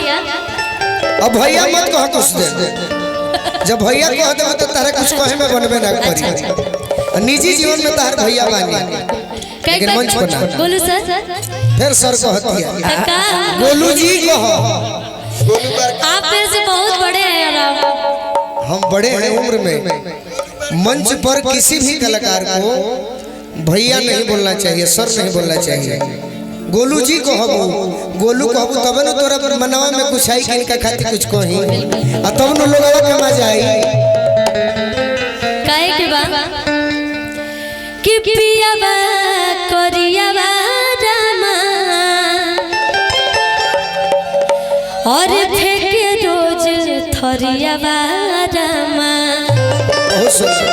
अब भैया मत कह कुछ दे, जब भैया कह दे तो तारे कुछ कहे में बनबे ना करी। निजी जीवन में तार भैया बानी, लेकिन मंच पर ना। गोलू सर फिर सर कहती है गोलू जी कहो। आप मेरे से बहुत बड़े हैं यार। हम बड़े हैं उम्र में। मंच पर किसी भी कलाकार को भैया नहीं बोलना चाहिए, सर नहीं बोलना चाहिए। गोलू जी कहबू, गोलू कहबू तब न तोरा मनवा में कुछ आई कि इनका खातिर कुछ कही, आ तब न लोगवा के मजा आई। काहे के बा कि पियावा करियावा रामा और फेंके रोज थरियावा रामा। बहुत सुंदर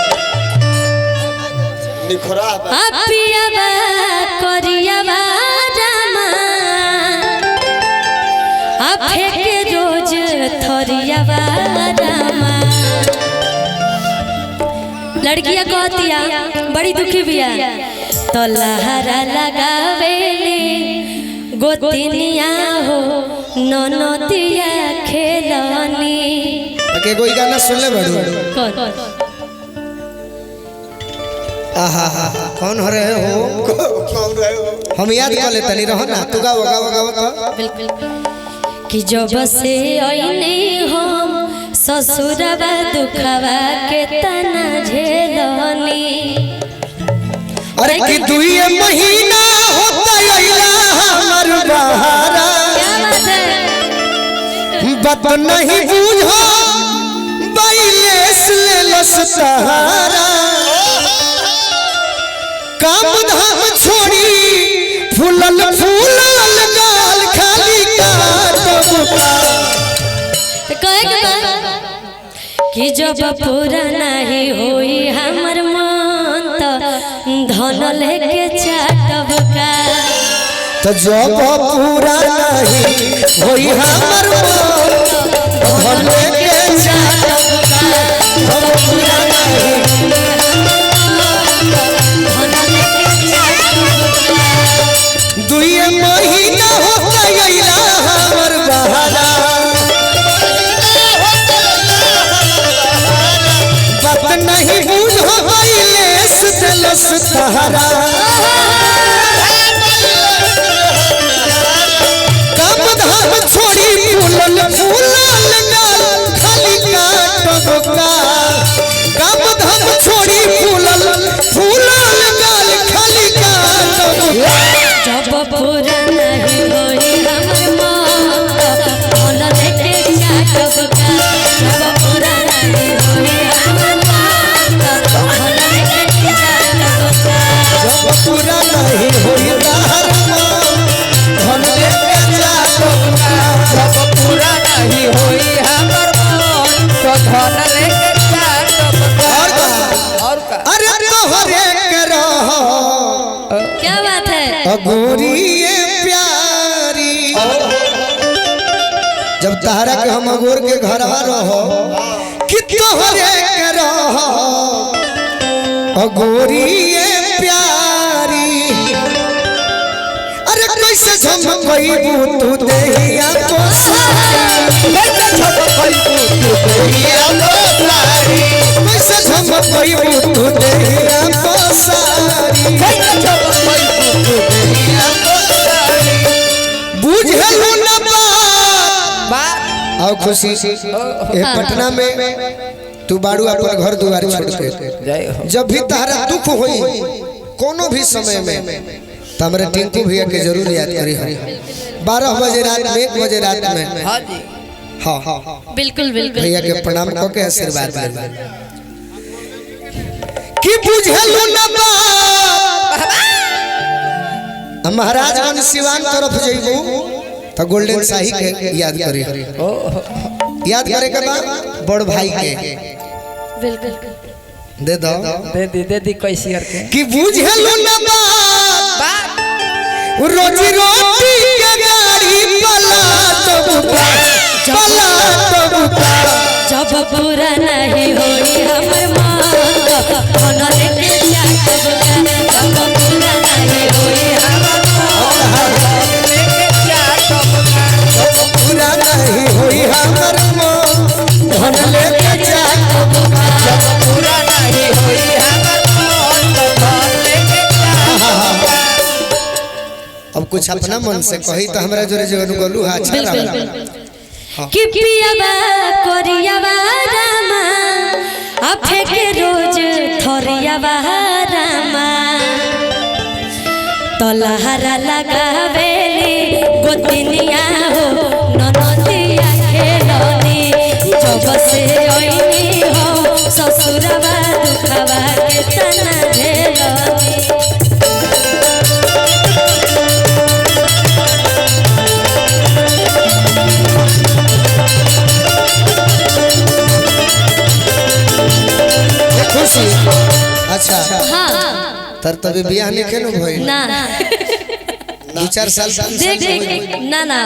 निखरा आ पियावा करियावा रामा आ फेंके रोज थरियावा रामा। लड़कियां कहतिया बड़ी दुखी बिया तो लहरा लगावेले गोतिनिया हो ननदिया खेलनी। के कोई गाना सुन ले बड़ू। कौन आहा कौन हो रहे हो? कौन रहे हो? हम याद कर लेते नहीं रहो ना। तू गाओ गाओ गाओ तो बिल्कुल कि जब से आईने हम ससुरवा दुखवा के तना झेलनी। अरे कि दुई महीना होता आइला हमर बहारा, क्या बात है? बात नहीं बूझो बैलेस ले लस सहारा। काम धाम छोड़ी फूलल फूलल गाल खाली काटबुका। तो कहे के बा कि जब पूरा नहीं होई हमर मन तो धन लेके चाटब का। तो जब पूरा नहीं होई हमर मन धन लेके चाटब का। जब पूरा नहीं दुई महीना होता आइला हमर बहारा, बात नहीं बूझो बैलेस दिलस तहरा। काम धाम छोड़ी फूलल फूलल गाल खाली काटबुका। काम धाम छोड़ी फूलल फूलल गाल खाली काटबुका। जब पूरा नहीं होई हमर मन धन लेके चाटब का। जब पूरा नहीं होई हमर मन धन लेके चाटब का। जब पूरा नहीं होई तार मन धन लेके चाटबुका। जब पूरा नहीं होई हमर मन तो धन लेके चाटबुका। और का अरे तोहरे के रहो क्या बात है? अगोरिए प्यारी। जब तारा के हम अगोर के घरवा रहो कि तोहरे के रहो अगोरिए प्यारी। अरे कैसे झमकइबू तू देहिया को कैसे झपकइबू तू देहिया को सारी। कैसे झमकइबू तू देहिया को सारी। कैसे झपकइबू तू देहिया को सारी। बुझलू ना बात आओ खुशी ए पटना में तू बाड़ू अपन घर दुआर छोड़ के जय हो। जब भी तारा दुख होई कोनो भी समय में तो हमारे टिंकू भैया के जरूर याद करी हम। 12 बजे रात में 1 बजे रात में हां जी हाँ बिल्कुल बिल्कुल भैया के प्रणाम क के आशीर्वाद दे कि बुझलू ना महाराजगंज सिवान तरफ जइबू तो गोल्डन शाही के याद करी। याद करे के बाद बड़ भाई के बिल्कुल दे दो दे दी कैसी करके कि बुझलू ना बात रोजी रोटी के गाड़ी पलाटबुका। जब पूरा नहीं होई हमर मन धन लेके चाटब का। जब पूरा नहीं होई हमर मन लेके चाटबुका। पूरा नहीं कुछ अपना मन से कही तो हमरा जोरे जीवन गोलू अच्छा बिल्कुल रहा कि पियाबा करियाबा रामा आ फेंके रोज थरियाबा रामा तलहरा लगावेली गोतिनिया हो ननदिया खेलनी जब से ओइनी हो ससुरबा दुखबा के तना झेलनी खुशी अच्छा हाँ तर तभी बियाह नहीं केनो भइल ना 2-4 साल देख ना ना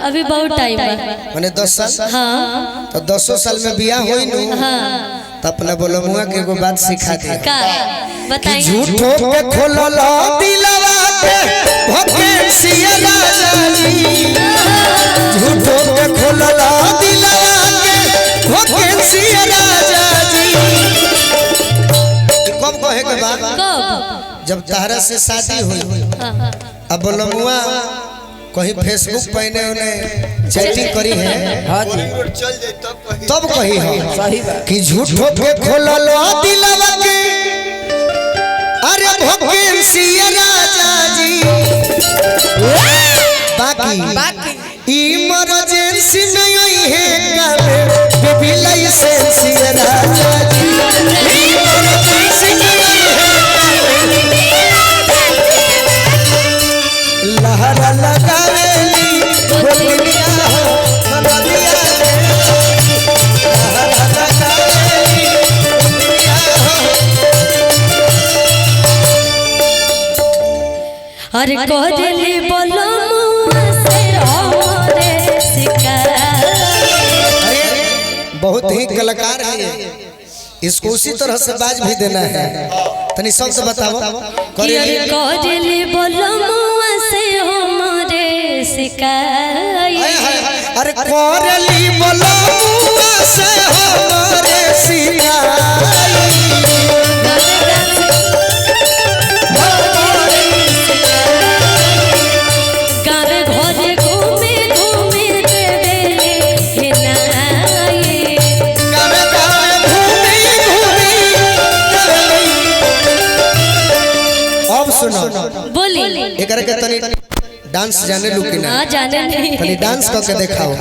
अभी बहुत टाइम है माने 10 साल हाँ तो 10 साल में बियाह होई नु हाँ तो अपना बोलो मुआ के एगो बात सिखा दे का बताइए झूठो के खोलल दिलवा के भकेसिया राजा जी झूठो के खोलल दिलवा के भकेसिया राजा जी कब कहे के बाद कब जब तहरा से शादी हुई हाँ अब बोलो मुआ कहीं फेसबुक पहने उन्हें चैटिंग करी है हाँ जी तब कही है सही बात कि झूठो के खोलल दिलवा के अरे भकेसिया राजा जी बाकी इमरजेंसी में यही है गावे बेबी लाइसेंस राजा जी इमरजेंसी में यही है लहरा लगावेली गोलियां हो नदिया लहरा लगावेली गोलियां हो अरे कोजली बोलो मुआ से हमरे शिकायत अरे बहुत ही कलाकार है ये इसको उसी तरह से बाज भी देना है तनी शब्द बताओ कि अरे कोजली बोलो मुआ से हमरे शिकायत अरे कोरली बोलो मुआ से हमरे गावे घोरे घूमे घूमे देवेले हे नाये गावे गावे घूमी घूमी अब सुनो बोली एकरा के तनी डांस जाने लू कि ना हाँ जाने नहीं तनी डांस करके दिखाओ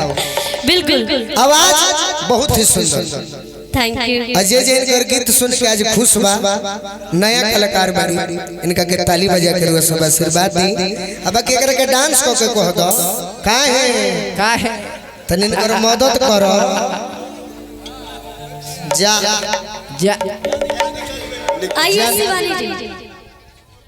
बिल्कुल आवाज बहुत ही सुंदर थैंक यू अजय जैन कर गीत सुन के आज खुश बा नया कलाकार बारी इनका के ताली बजा के रुआ सब आशीर्वाद दी अब के एकरा के डांस को के कह दो का है तनी इनकर मदद करो जा जा आइए शिवानी जी